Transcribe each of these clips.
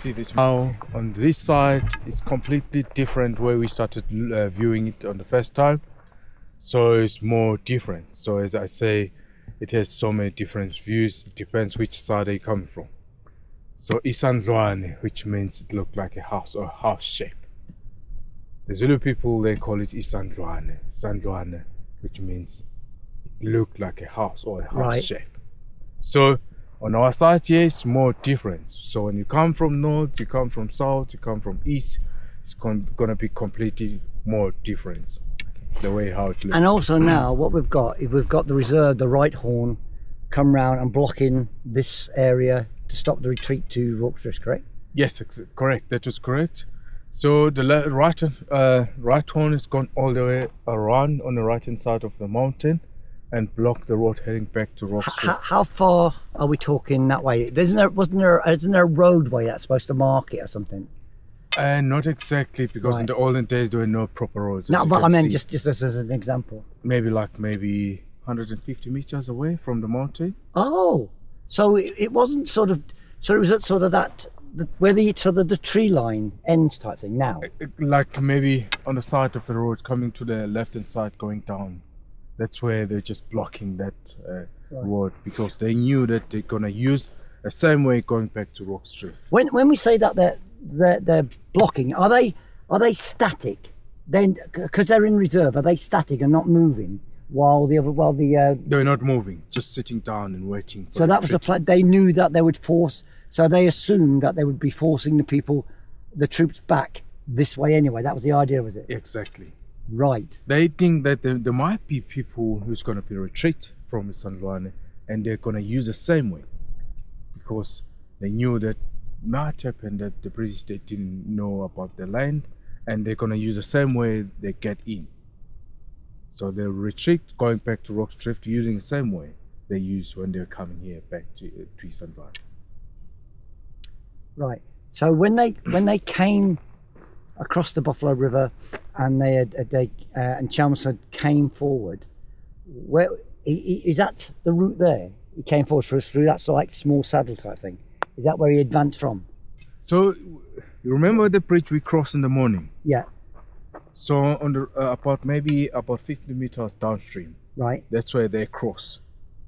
see this now on this side is completely different where we started viewing it on the first time, so it's more different. So as I say, it has so many different views. It depends which side are you coming from. So Isandlwane, which means it looked like a house or a house shape. The Zulu people, they call it Isandlwane, which means it looked like a house or a house shape. So on our side here, it's more different. So when you come from north, you come from south, you come from east, it's gonna be completely more different, the way how it looks. And also now what we've got is we've got the reserve, the right horn, come round and blocking this area to stop the retreat to Rorke's Drift, correct? Yes, correct. That was correct. So the right horn has gone all the way around on the right hand side of the mountain and blocked the road heading back to Rorke's Drift. How far are we talking that way? Isn't there a roadway that's supposed to mark it or something? Not exactly, because in the olden days there were no proper roads. No, but I meant just as an example. Maybe 150 meters away from the mountain. Oh, so it wasn't sort of. So it was at sort of that where the tree line ends type thing. Now, like maybe on the side of the road coming to the left hand side going down. That's where they're just blocking that road, because they knew that they're gonna use the same way going back to Rorke's Drift. When we say that they're blocking, are they static? Then because they're in reserve, are they static and not moving while they're not moving, just sitting down and waiting for so that was the plan. They knew that they would force, so they assumed that they would be forcing the troops back this way anyway. That was the idea, was it? Exactly. Right. They think that there might be people who's going to be retreat from Isandlwane, and they're going to use the same way, because they knew that might happen that the British, they didn't know about the land, and they're going to use the same way they get in. So they'll retreat going back to Rorke's Drift using the same way they use when they're coming here back to Isandlwane. Right. So when they came across the Buffalo River and and Chelmsford came forward, where is that the route there? He came forward through that sort of like small saddle type thing. Is that where he advanced from? So you remember the bridge we crossed in the morning? Yeah. So on the about 50 meters downstream, right? That's where they cross.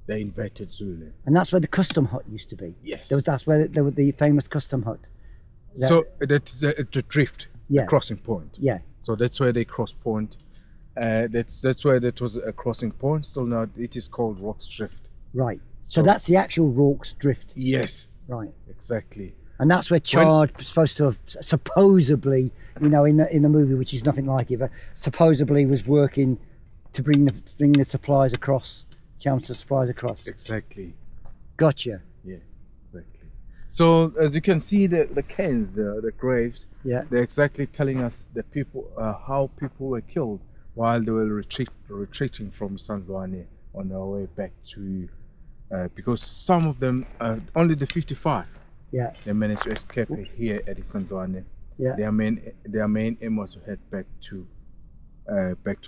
They invited Zulu. And that's where the custom hut used to be. Yes. That's where there was the famous custom hut. So that's the drift, the crossing point. Yeah. So that's where they cross point. That's where that was a crossing point. Still now it is called Rorke's Drift. Right. So that's the actual Rorke's Drift. Yes. Right. Exactly. And that's where Chard was supposed to have supposedly, in the movie, which is nothing like it, but supposedly was working to bring the supplies across, Chelmsford supplies across. Exactly. Gotcha. Yeah, exactly. So as you can see, the cairns, the graves, they're exactly telling us the people, how people were killed while they were retreating from Isandlwane on their way back to, because some of them, only the 55. Yeah. They managed to escape here at Isandlwane. Yeah. Their main aim was to head back to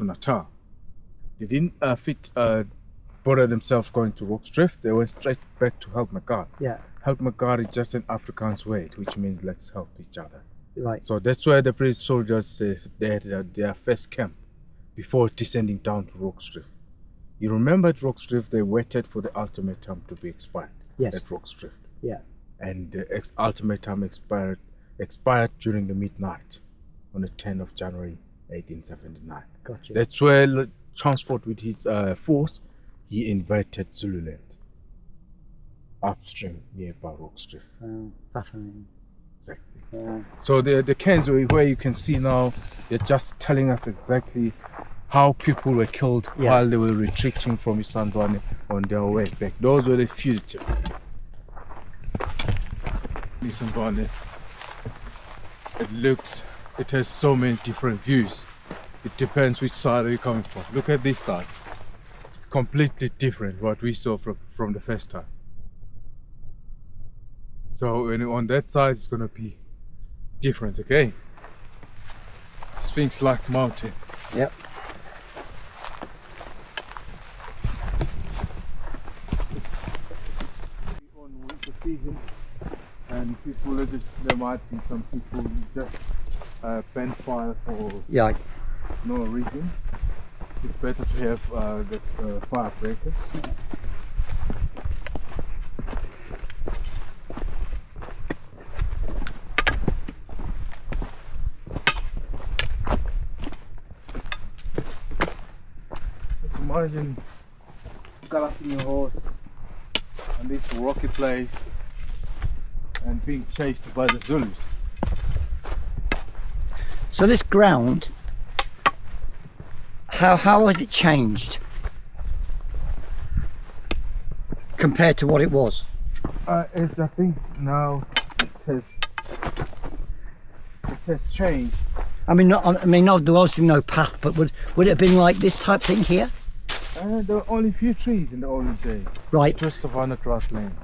Natal. They didn't bother themselves going to Rorke's Drift. They went straight back to Help Mekaar. Yeah. Help Mekaar is just an Afrikaans word, which means let's help each other. Right. So that's where the British soldiers they had their first camp before descending down to Rorke's Drift. You remember at Rorke's Drift they waited for the ultimatum to be expired. Yes. At Rorke's Drift. Yeah. And the ultimatum expired during the midnight on the 10th of January 1879. Gotcha. That's where Chelmsford with his force, he invaded Zululand upstream nearby Rorke's Drift. Fascinating. Exactly. Yeah. So the cairns where you can see now, they're just telling us exactly how people were killed while they were retreating from Isandlwane on their way back. Those were the fugitives. Isandlwane, it has so many different views. It depends which side are you coming from. Look at this side. Completely different what we saw from the first time. So when on that side it's gonna be different, okay? Sphinx like mountain. Yep. On winter season, And people are just, there might be some people who just bend fire for Yeah. no reason. It's better to have the fire breakers. Just imagine galloping your horse on this rocky place and being chased by the Zulus. So this ground, how has it changed compared to what it was? It's, I think now it has changed. I mean, there was obviously no path, but would it have been like this type thing here? There were only few trees in the olden days. Right. It was savanna grassland.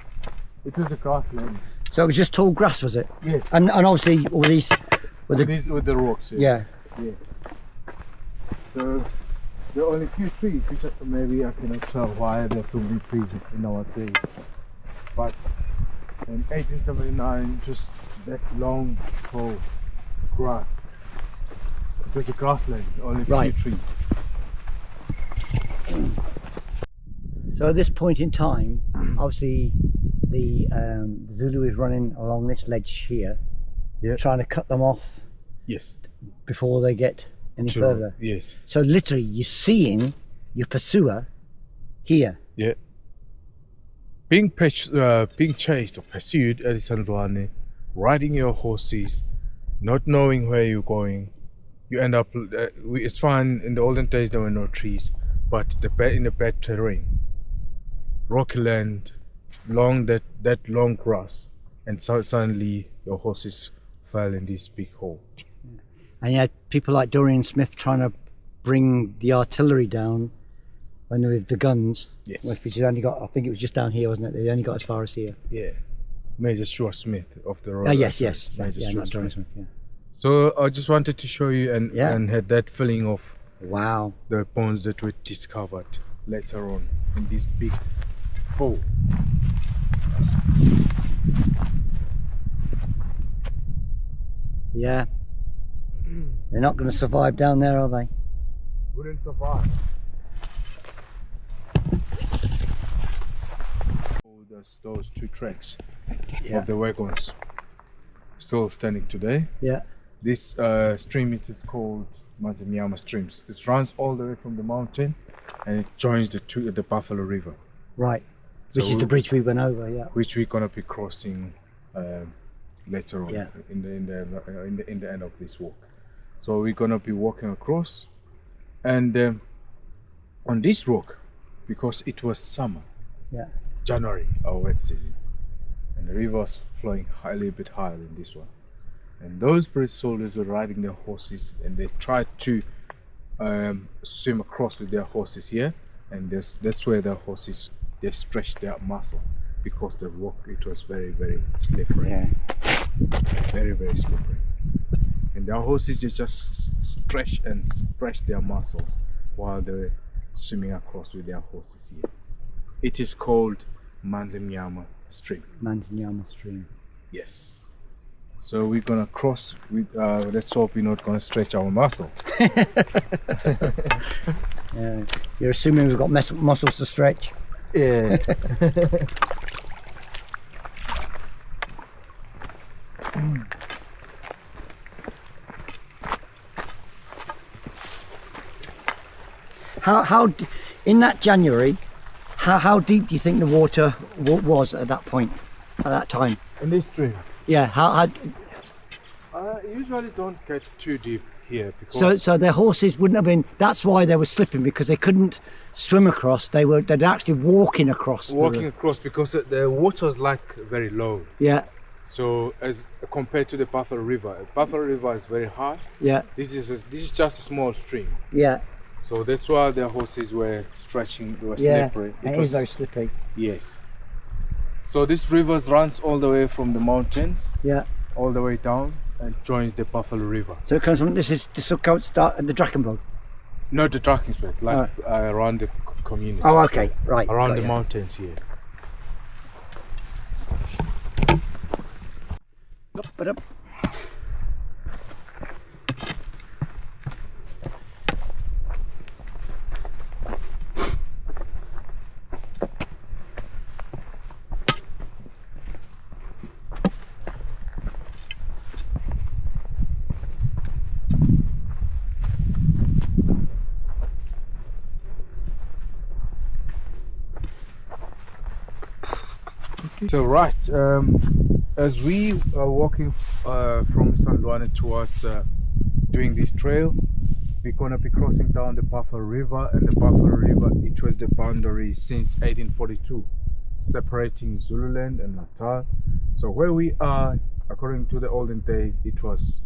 It was a grassland. So it was just tall grass, was it? Yes. And obviously all these were With the rocks. yeah. Yeah. So there are only few trees, which maybe I cannot tell why there are so many trees in our days. But in 1879, just that long, tall grass. It was a grassland, only Right. few trees. So at this point in time, obviously the Zulu is running along this ledge here, Yeah. trying to cut them off Yes. before they get any further. Yes. So literally, you're seeing your pursuer here. Yeah. Being chased or pursued at Sandwane, riding your horses, not knowing where you're going, you end up. It's fine. In the olden days, there were no trees, but in the bad terrain, rocky land, it's long that long grass, and so suddenly your horses fell in this big hole. And you had people like Dorian Smith trying to bring the artillery down when with the guns. Yes. Which has only got, I think it was just down here, wasn't it? They only got as far as here. Yeah. Major Stuart Smith of the Royal. Oh yes, Rifles, yes. Major Yeah, Stuart not Dorian Smith. Smith. Yeah. So I just wanted to show you and had that feeling of Wow. the bones that were discovered later on in this big hole. Yeah. They're not going to survive down there, are they? Wouldn't survive. Oh, there's those two tracks of the wagons still standing today. Yeah. This stream is called Mazimyama Streams. It runs all the way from the mountain and it joins the Buffalo River. Right. So Which is the bridge we went over, yeah. Which we're gonna be crossing later on Yeah. in the end of this walk. So we're gonna be walking across, and on this rock, because it was summer, Yeah. January, our wet season, and the river was flowing a little bit higher than this one. And those British soldiers were riding their horses, and they tried to swim across with their horses here, and that's where their horses, they stretched their muscle because the rock, it was very, very slippery. Yeah. Very, very slippery. And their horses, they just stretch and stretch their muscles while they were swimming across with their horses here. It is called Manzimyama Stream. Manzimyama Stream. Yes. So we're gonna cross. Let's hope we're not gonna stretch our muscles. Yeah. You're assuming we've got muscles to stretch? Yeah. How in that January, how deep do you think the water was at that point, at that time? In this stream. Yeah. How Usually don't get too deep here because so their horses wouldn't have been. That's why they were slipping, because they couldn't swim across. They'd actually walking across. walking across because the water is like very low. Yeah. So as compared to the Buffalo River is very high. Yeah. This is just a small stream. Yeah. So that's why the horses were stretching. They were Yeah. slippery. It is very slippy. Yes. So this river runs all the way from the mountains, Yeah. all the way down, and joins the Buffalo River. So it comes from this will go start at the Drakensberg. Not the Drakensberg, like around the community. Oh, okay, right. Around got the you. mountains here. Up. So right, as we are walking from San Juan towards doing this trail, we're gonna be crossing down the Buffalo River, and the Buffalo River, it was the boundary since 1842, separating Zululand and Natal. So where we are, according to the olden days, it was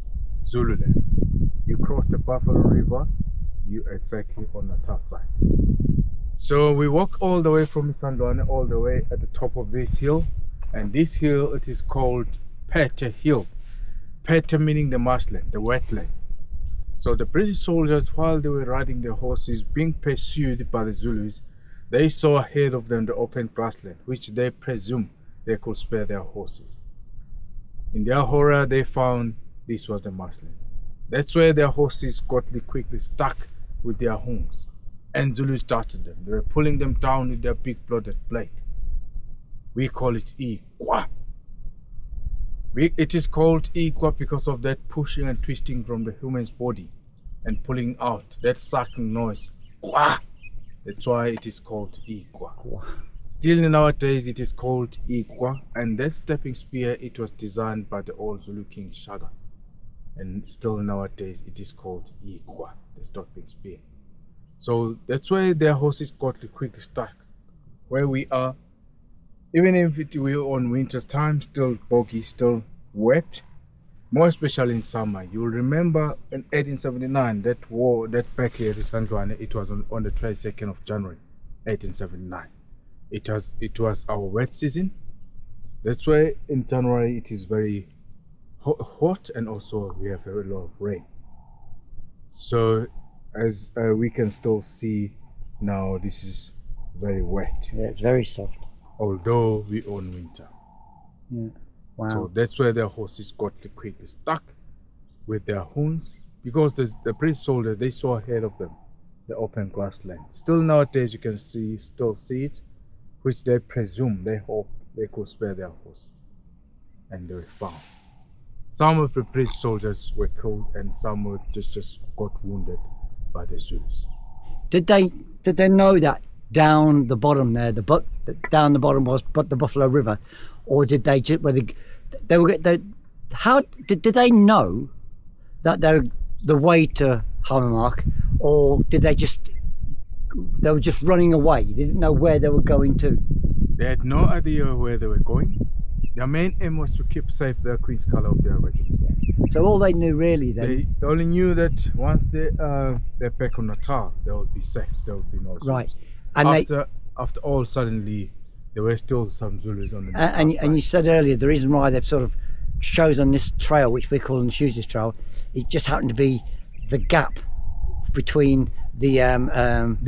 Zululand. You cross the Buffalo River, you're exactly on Natal side. So we walk all the way from San Juan all the way at the top of this hill, and this hill, it is called Pete Hill. Pete meaning the marshland, the wetland. So the British soldiers, while they were riding their horses being pursued by the Zulus, they saw ahead of them the open grassland, which they presumed they could spare their horses. In their horror, they found this was the marshland. That's where their horses got quickly stuck with their horns, and Zulus started them. They were pulling them down with their big blooded blade. We call it Ikwa. It is called Ikwa because of that pushing and twisting from the human's body and pulling out that sucking noise. Kwa. That's why it is called Ikwa. Still nowadays it is called Ikwa, and that stepping spear, it was designed by the old Zulu king Shaka, and still nowadays it is called Ikwa, the stepping spear. So that's why their horses got quickly stuck where we are. Even if we're on winter's time, still boggy, still wet, more especially in summer. You'll remember in 1879, that war, that battle at San Juan, it was on the 22nd of January, 1879. It was our wet season. That's why in January it is very hot, and also we have a lot of rain. So as we can still see now, this is very wet. Yeah, it's very soft. Although we own winter. Yeah. Wow. So that's where their horses got quickly stuck with their horns, because the British soldiers, they saw ahead of them the open grassland. Still nowadays you can still see it, which they presume, they hope they could spare their horses, and they were found. Some of the British soldiers were killed, and some were just got wounded by the Zulus. Did they know that down the bottom there, down the bottom was but the Buffalo River, or did they just how did they know that they're the way to Hamamark, or did they were just running away? They didn't know where they were going to. They had no idea where they were going. Their main aim was to keep safe the Queen's colour of their regiment. So all they knew really then. They only knew that once they're back on Natal, they would be safe. There would be no Zulus. Right. And after all, suddenly there were still some Zulus on the Natal side. And you said earlier the reason why they've sort of chosen this trail, which we're calling the Fugitives Trail, it just happened to be the gap between the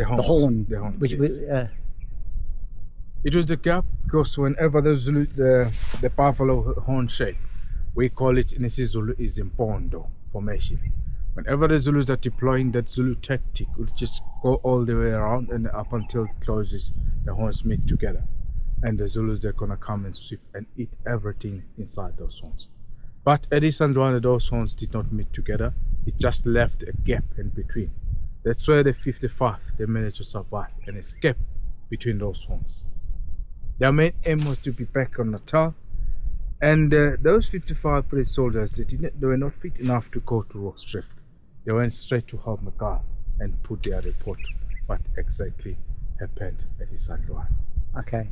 horn. Which, yes. It was the gap because whenever the buffalo horn shake, we call it in Zulu is Impondo formation. Whenever the Zulus are deploying that Zulu tactic, we'll just go all the way around and up until it closes, the horns meet together. And the Zulus, they're gonna come and sweep and eat everything inside those horns. But at San Juan, those horns did not meet together. It just left a gap in between. That's where the 55, they managed to survive and escape between those horns. Their main aim was to be back on Natal. And those 55 British soldiers, they were not fit enough to go to Rock's Drift. They went straight to Hamamark and put their report what exactly happened at San Juan. Okay.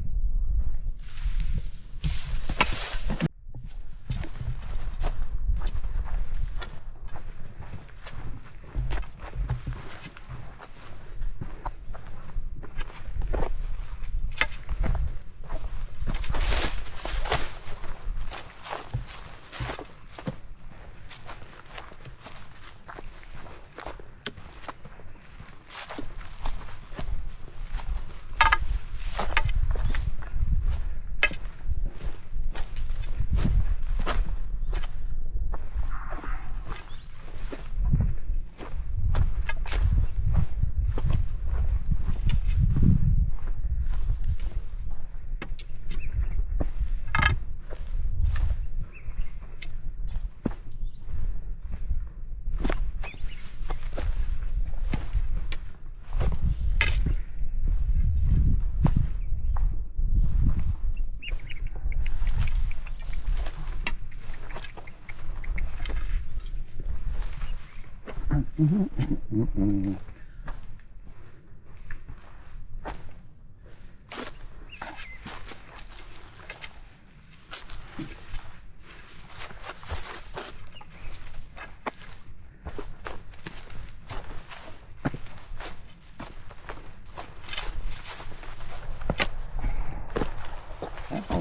On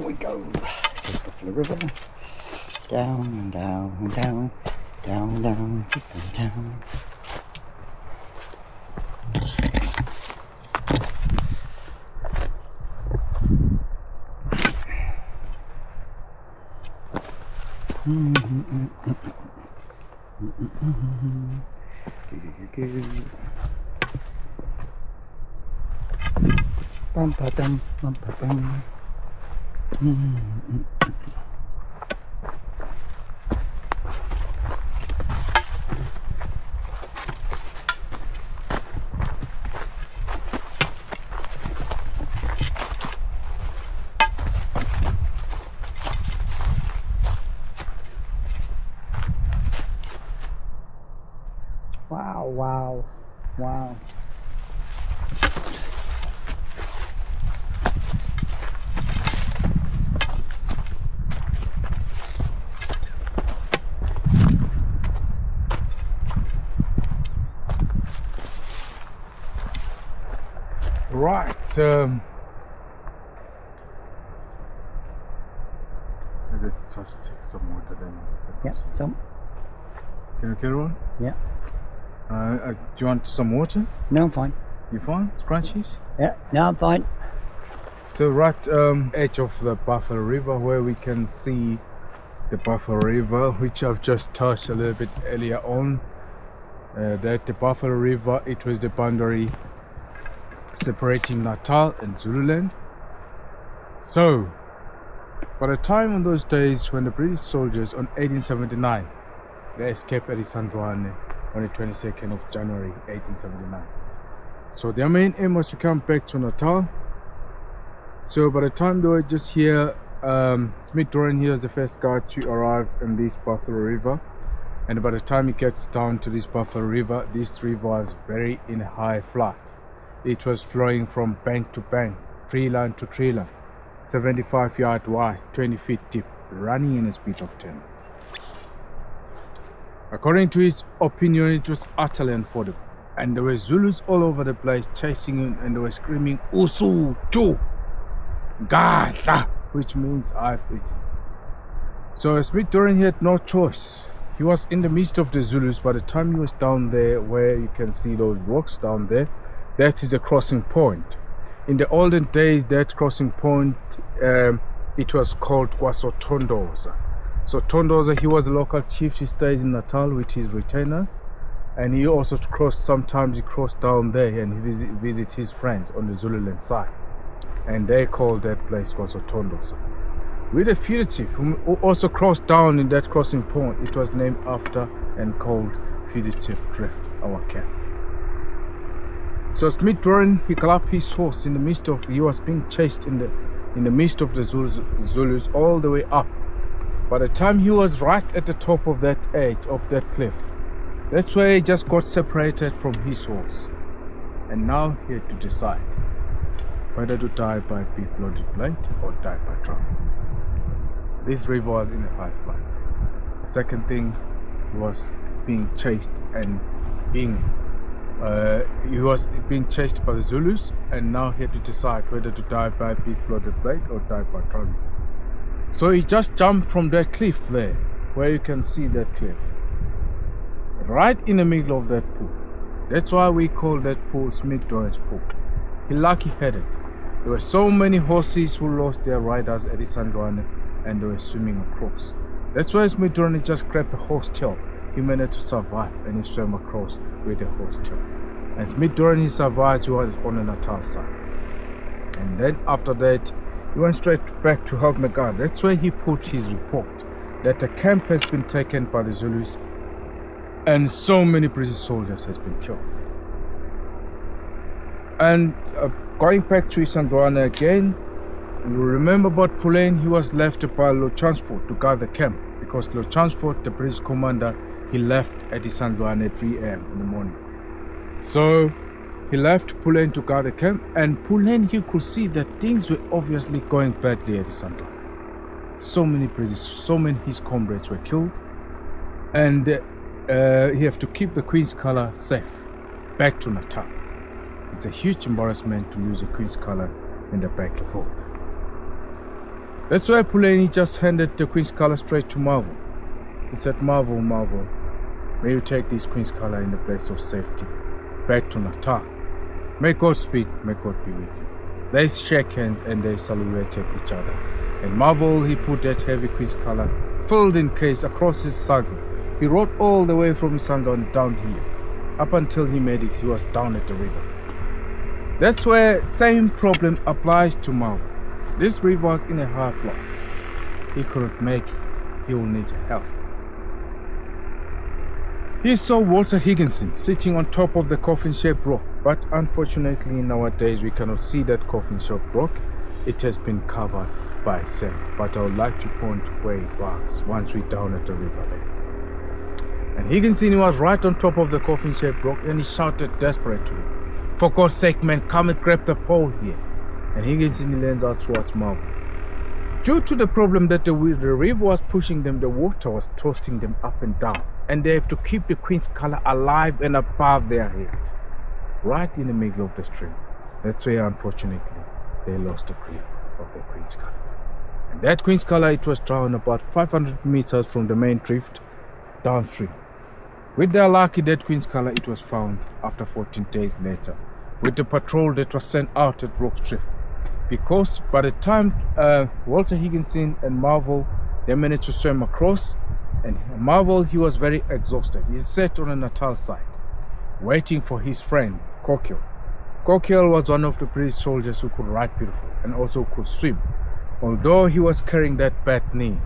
we go to Buffalo River. Down and down and down, down and down, keep going down. Bum ba dum, bum ba bum. Wow, wow, wow. Right. Let's just take some water then. Yeah, some. Can you carry on? Yeah. Do you want some water? No, I'm fine. You fine? Scrunchies? Yeah, no, I'm fine. So right edge of the Buffalo River, where we can see the Buffalo River, which I've just touched a little bit earlier on. That the Buffalo River, it was the boundary separating Natal and Zululand. So by the time on those days when the British soldiers on 1879 they escaped Alexandria on the 22nd of January 1879. So their main aim was to come back to Natal. So by the time they were just here, Smith Dorrien here is the first guy to arrive in this Buffalo River, and by the time he gets down to this Buffalo River, this river was very in high flood. It was flowing from bank to bank, tree line to tree line, 75 yards wide, 20 feet deep, running in a speed of 10. According to his opinion, it was utterly unfordable, and there were Zulus all over the place chasing him, and they were screaming "Usu tu Gala," which means I've eaten. So Smith Dorrien had no choice. He was in the midst of the Zulus. By the time he was down there, where you can see those rocks down there, that is a crossing point. In the olden days, that crossing point, it was called Kwasotondoza. So Tondoza, he was a local chief. He stays in Natal with his retainers, and he also sometimes he crossed down there and he visit his friends on the Zululand side, and they called that place Kwasotondoza. With a fugitive who also crossed down in that crossing point, it was named after and called Fugitive Drift, our camp. So Smith Dorrien, he galloped his horse in the midst of, he was being chased in the midst of the Zulus all the way up. By the time he was right at the top of that edge of that cliff, that's where he just got separated from his horse. And now he had to decide whether to die by big blooded blade or die by drowning. This river was in a high flood. The second thing, he was being chased and he was being chased by the Zulus, and now he had to decide whether to die by big blooded blade or die by drowning. So he just jumped from that cliff there, where you can see that cliff, right in the middle of that pool. That's why we call that pool Smith Dorrien's pool. He lucky had it. There were so many horses who lost their riders at the Sandwane, and they were swimming across. That's why Smith Dorrien just grabbed a horse tail. He managed to survive, and he swam across with the horse tail. And Smith Dorrien, he survived, he was on the Natal side. And then after that, he went straight back to help Megad. That's where he put his report that the camp has been taken by the Zulus and so many British soldiers has been killed. And going back to Isandwana again, you remember about Pulane, he was left by Lord Chansford to guard the camp, because Lord Chansford, the British commander, he left Edisandwane at 3 a.m. in the morning. So he left Pulen to guard the camp, and Pulen, he could see that things were obviously going badly at Edisandwane. So many British, so many his comrades were killed, and he have to keep the Queen's Color safe back to Natal. It's a huge embarrassment to lose a Queen's Color in the battlefield. That's why Puleni just handed the Queen's Color straight to Marvel. He said, Marvel, may you take this Queen's Color in the place of safety back to Natal. May God speed, may God be with you. They shake hands and they saluted each other. And Marvel, he put that heavy Queen's Color, filled in case, across his saddle. He rode all the way from his Sandon down here. Up until he made it, he was down at the river. That's where same problem applies to Marvel. This river was in a high flood. He couldn't make it. He will need help. He saw Walter Higginson sitting on top of the coffin-shaped rock, but unfortunately nowadays we cannot see that coffin-shaped rock. It has been covered by sand, but I would like to point where it was once we're down at the river there. And Higginson was right on top of the coffin-shaped rock, and he shouted desperately, "For God's sake, man, come and grab the pole here." And Higginson leans out towards Marvel. Due to the problem that the river was pushing them, the water was tossing them up and down, and they have to keep the Queen's Color alive and above their head, right in the middle of the stream. That's where, unfortunately, they lost the grip of the Queen's Color. And that Queen's Color, it was drowned about 500 meters from the main drift downstream. With their lucky, that Queen's Color, it was found after 14 days later, with the patrol that was sent out at Rock's Drift. Because by the time Walter Higginson and Marvel, they managed to swim across, and Marvel, he was very exhausted. He sat on the Natal side, waiting for his friend, Coquille. Coquille was one of the British soldiers who could ride beautiful and also could swim. Although he was carrying that bad knee,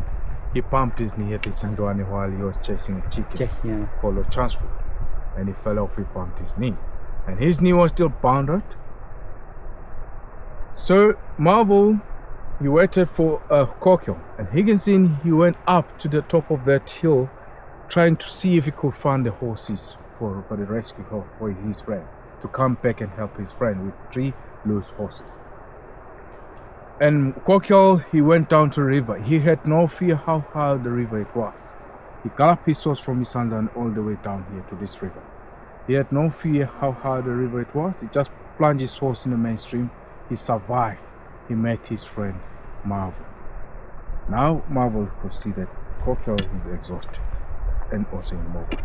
he pumped his knee at the Sandwane while he was chasing a chicken called a transfer, and he fell off. He pumped his knee, and his knee was still bounded. So Marvel, he waited for Coquille, and Higginson, he went up to the top of that hill, trying to see if he could find the horses for the rescue for his friend, to come back and help his friend with 3 loose horses. And Coquille, he went down to the river. He had no fear how high the river it was. He galloped his horse from his Sandan all the way down here to this river. He had no fear how high the river it was. He just plunged his horse in the mainstream. He survived. He met his friend Marvel. Now Marvel could see that Coquille is exhausted and also immobile.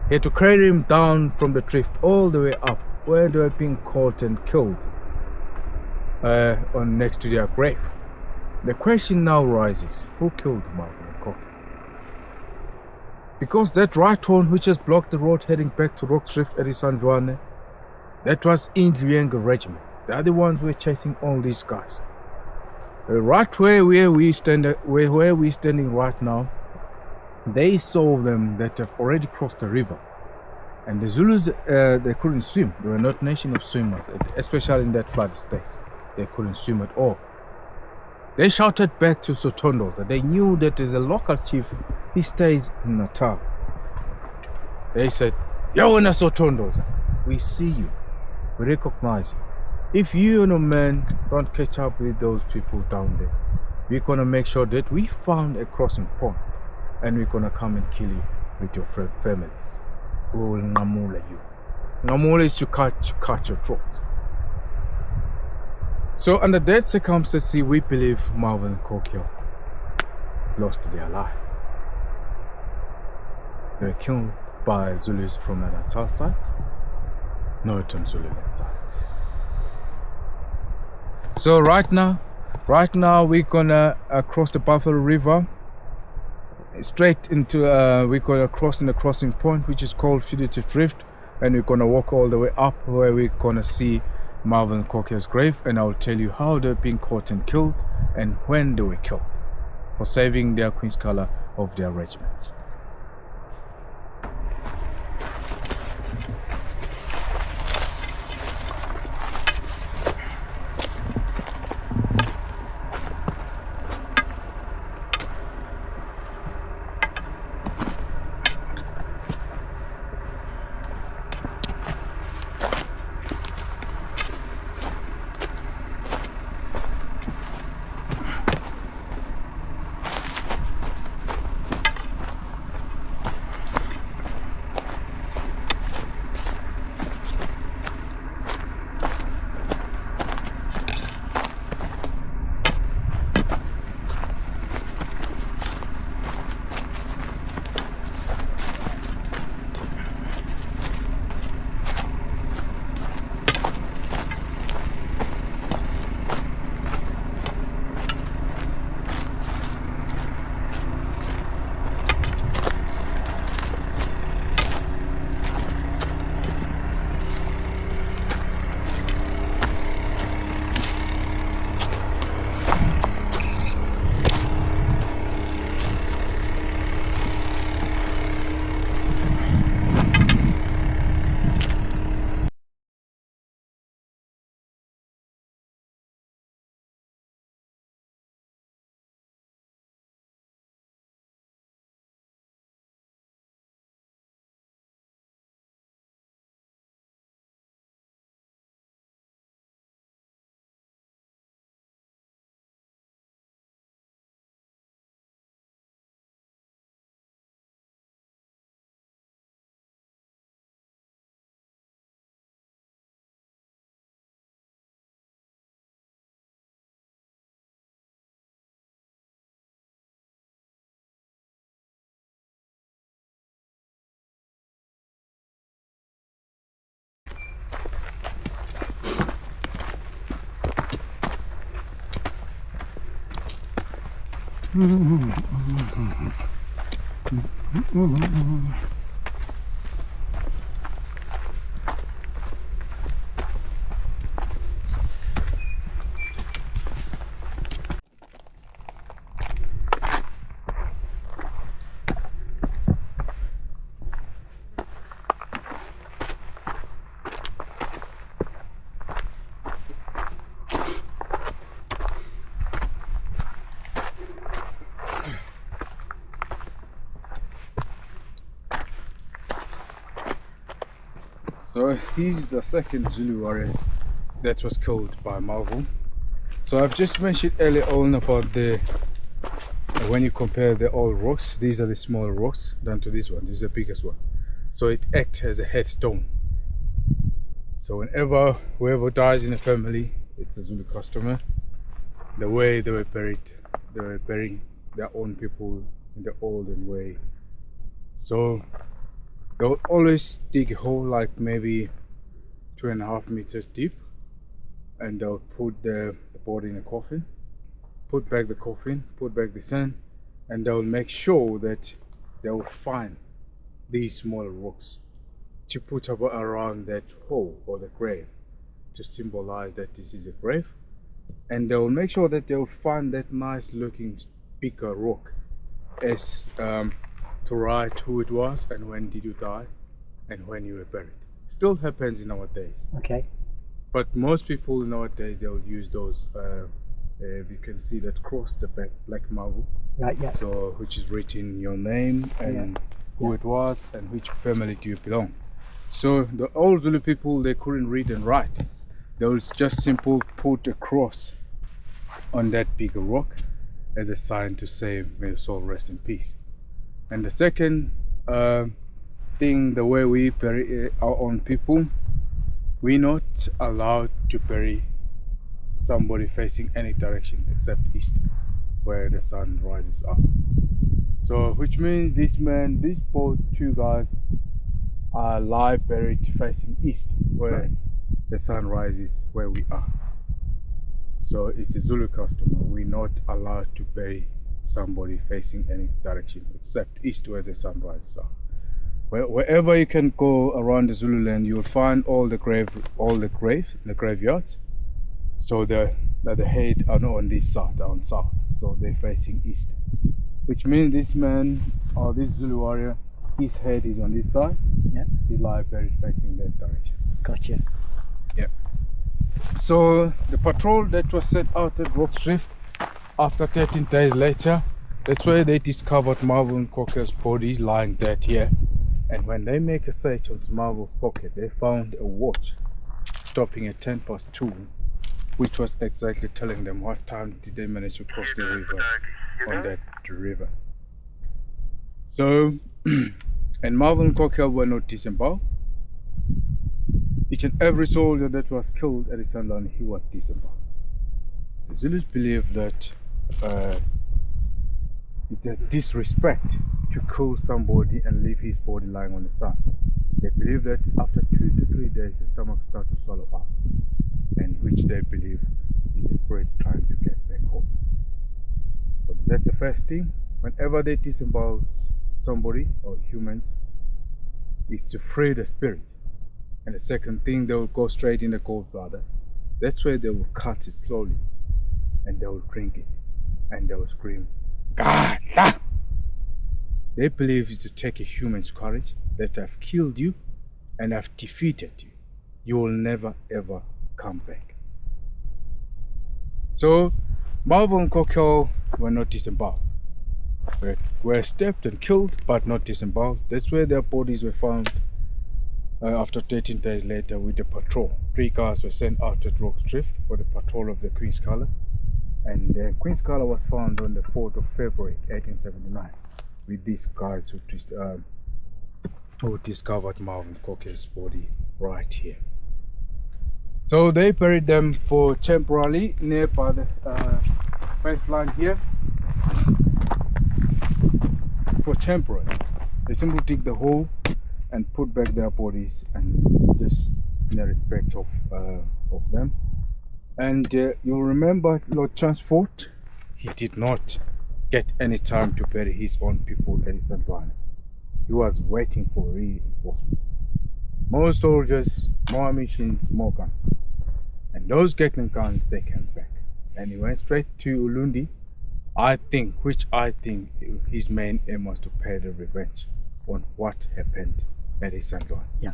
He had to carry him down from the drift all the way up, where they were being caught and killed on next to their grave. The question now rises: who killed Marvel and Coquille? Because that right horn which has blocked the road heading back to Rock's Drift at Isandwane, that was Indrienga Regiment. The other ones were chasing all these guys. Right where we're standing right now, they saw them that have already crossed the river. And the Zulus, they couldn't swim. They were not a nation of swimmers, especially in that flood state. They couldn't swim at all. They shouted back to Sotondos that they knew that as a local chief, he stays in Natal. They said, "Yo, Sotondos, we see you. We recognize you. If you and a man don't catch up with those people down there, we're gonna make sure that we found a crossing point, and we're gonna come and kill you with your families. We will ngamula you." Ngamula is to cut your throat. So under that circumstance, we believe Marvel and Coquille lost their life. They were killed by Zulus from the Natal side, Northern Zululand side. So right now we're gonna cross the Buffalo River straight into we're gonna cross in the crossing point, which is called Fugitive Drift, and we're gonna walk all the way up where we're gonna see Marvel and Coquille's grave, and I'll tell you how they're being caught and killed and when they were killed for saving their Queen's Color of their regiments. So he's the second Zulu warrior that was killed by Marvel. So I've just mentioned earlier on about the when you compare the old rocks, these are the smaller rocks down to this one. This is the biggest one. So it acts as a headstone. So whenever whoever dies in the family, it's a Zulu customer. The way they were burying their own people in the olden way. So they would always dig a hole like maybe 2.5 meters deep, and they would put the body in a coffin, put back the coffin, put back the sand, and they will make sure that they will find these small rocks to put up around that hole or the grave to symbolize that this is a grave. And they will make sure that they will find that nice looking bigger rock as to write who it was and when did you die and when you were buried. Still happens nowadays. Okay. But most people nowadays, they will use those you can see that cross, the black marble, Right, yeah. so which is written your name and who it was and which family do you belong. So the old Zulu people, they couldn't read and write. They would just simply put a cross on that bigger rock as a sign to say may your soul rest in peace. And the second thing, the way we bury our own people, we're not allowed to bury somebody facing any direction except east, where the sun rises up. So which means these both two guys are lie buried facing east, where the sun rises where we are. So it's a Zulu custom. We're not allowed to bury somebody facing any direction except east, where the sun rises up. Wherever you can go around the Zululand, you'll find all the graveyards. So the head are not on this side, down south. So they're facing east, which means this man or this Zulu warrior, his head is on this side. Yeah. He lie buried facing that direction. Gotcha. Yeah. So the patrol that was sent out at Rock's Drift, after 13 days later, that's where they discovered Marvin Cocker's body lying dead here. And when they make a search on Marvel's pocket, they found a watch stopping at 2:10, which was exactly telling them what time did they manage to cross the river on that river. So, and Marvin Cocker were not disemboweled. Each and every soldier that was killed at the Sunderland, he was disemboweled. The Zulus believe that it's a disrespect to kill somebody and leave his body lying on the sun. They believe that after 2 to 3 days, the stomach starts to swallow up, and which they believe is the spirit trying to get back home. So that's the first thing. Whenever they disembowel somebody or humans, is to free the spirit. And the second thing, they will go straight in the gallbladder. That's where they will cut it slowly, and they will drink it, and they will scream, "Gala!" They believe it's to take a human's courage that I've killed you and I've defeated you. You will never ever come back. So Marvel and Coco were not disemboweled. Were stabbed and killed, but not disemboweled. That's where their bodies were found after 13 days later with the patrol. 3 cars were sent out at Rock's Drift for the patrol of the Queen's Color. And the Queen's Color was found on the 4th of February 1879 with these guys who discovered Marvin Cocker's body right here. So they buried them for temporarily nearby the fence line here. For temporary, they simply dig the hole and put back their bodies, and just in the respect of them. And you'll remember Lord Chancefort, he did not get any time to bury his own people at St. Luana. He was waiting for reinforcement. More soldiers, more ammunition, more guns. And those Gatling guns, they came back. And he went straight to Ulundi. I think his main aim was to pay the revenge on what happened at St. Luana. Yeah.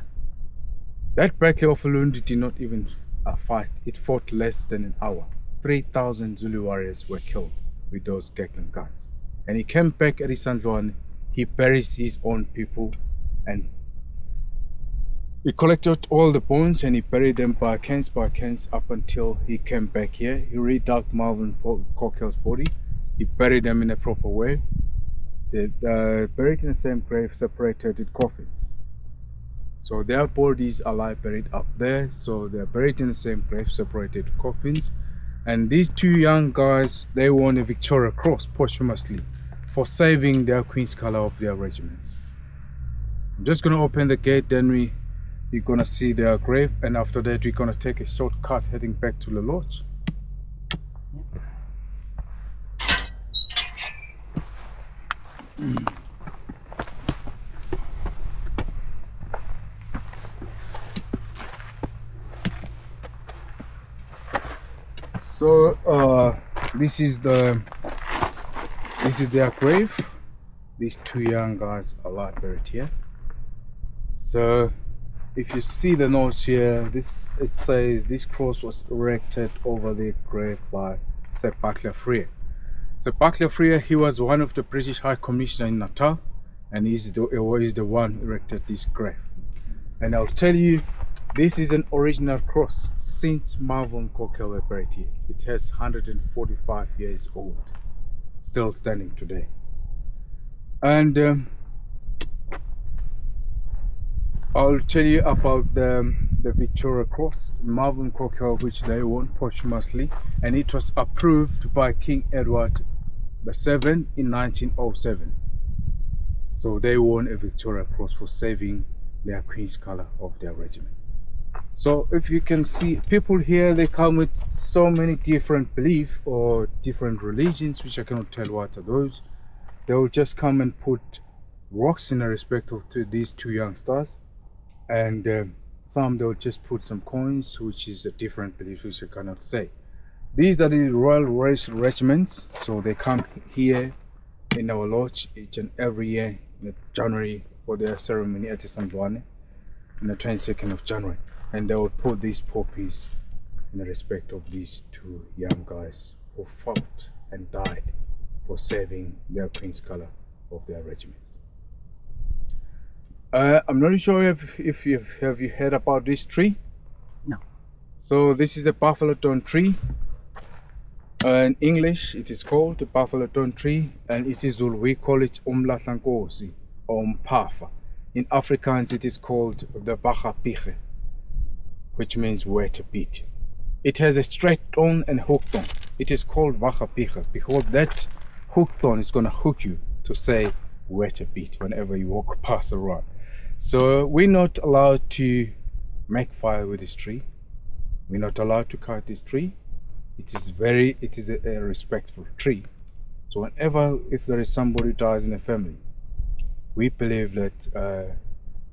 That battle of Ulundi did not even fight. It fought less than an hour. 3,000 Zulu warriors were killed with those Gatling guns. And he came back at St. Luana. He buried his own people, and he collected all the bones and he buried them by cans up until he came back here. He redug Marvin Cockerell's body. He buried them in a proper way. They buried in the same grave, separated with coffins. So their bodies are lie buried up there. So they're buried in the same grave, separated with coffins. And these two young guys, they won a Victoria Cross posthumously for saving their Queen's colour of their regiments. I'm just gonna open the gate, then we're gonna see their grave, and after that we're gonna take a shortcut heading back to the lodge. So this is their grave. These two young guys are lie buried here. So if you see the notes here, it says this cross was erected over the grave by Sir Buckler Freer. Sir Buckler Freer, he was one of the British High Commissioner in Natal, and he's the one who erected this grave. And I'll tell you, this is an original cross since Marvin Cockerell were buried here. It has 145 years old, still standing today. And I'll tell you about the Victoria Cross, Marvin Cockerell, which they won posthumously, and it was approved by King Edward VII in 1907. So they won a Victoria Cross for saving their Queen's colour of their regiment. So if you can see, people here, they come with so many different beliefs or different religions, which I cannot tell what are those. They will just come and put rocks in respect to these two young stars, and some they'll just put some coins, which is a different belief which I cannot say. These are the Royal Race regiments, so they come here in our lodge each and every year in January for their ceremony at St. Luana on the 22nd of January, and they will put these poppies in respect of these two young guys who fought and died for saving their Queen's colour of their regiments. I'm not sure if you heard about this tree. No. So this is a buffalo thorn tree. In English, it is called the buffalo thorn tree, and in Zulu we call it umlahlankosi or mpafa. In Afrikaans, it is called the Vagapige, which means where to beat. It has a straight thorn and hook thorn. It is called Vagapige because that hook thorn is gonna hook you to say where to beat whenever you walk past around. So we're not allowed to make fire with this tree. We're not allowed to cut this tree. It is a respectful tree. So whenever, if there is somebody who dies in a family, we believe that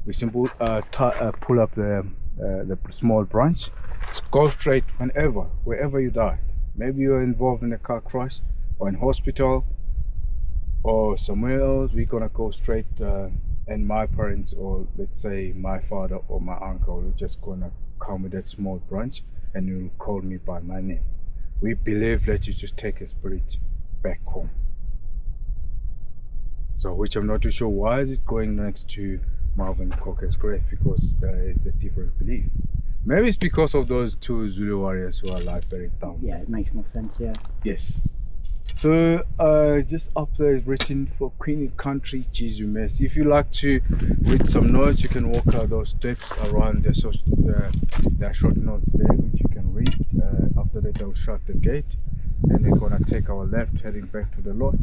we simply pull up the small branch, go straight wherever you died. Maybe you're involved in a car crash or in hospital or somewhere else. We're gonna go straight, and my parents, or let's say my father or my uncle, are just gonna come with that small branch and you'll call me by my name. We believe that you just take a spirit back home. So, which I'm not too sure why is it going next to Marvin Cockerell's grave, because it's a different belief. Maybe it's because of those two Zulu warriors who are alive buried down. Yeah, it makes more sense, yeah. Yes. So just up there is written for Queen Country Jesu Mercy. If you like to read some notes, you can walk out those steps around the short notes there, which you can read. After that, I'll shut the gate, and we're gonna take our left, heading back to the lodge.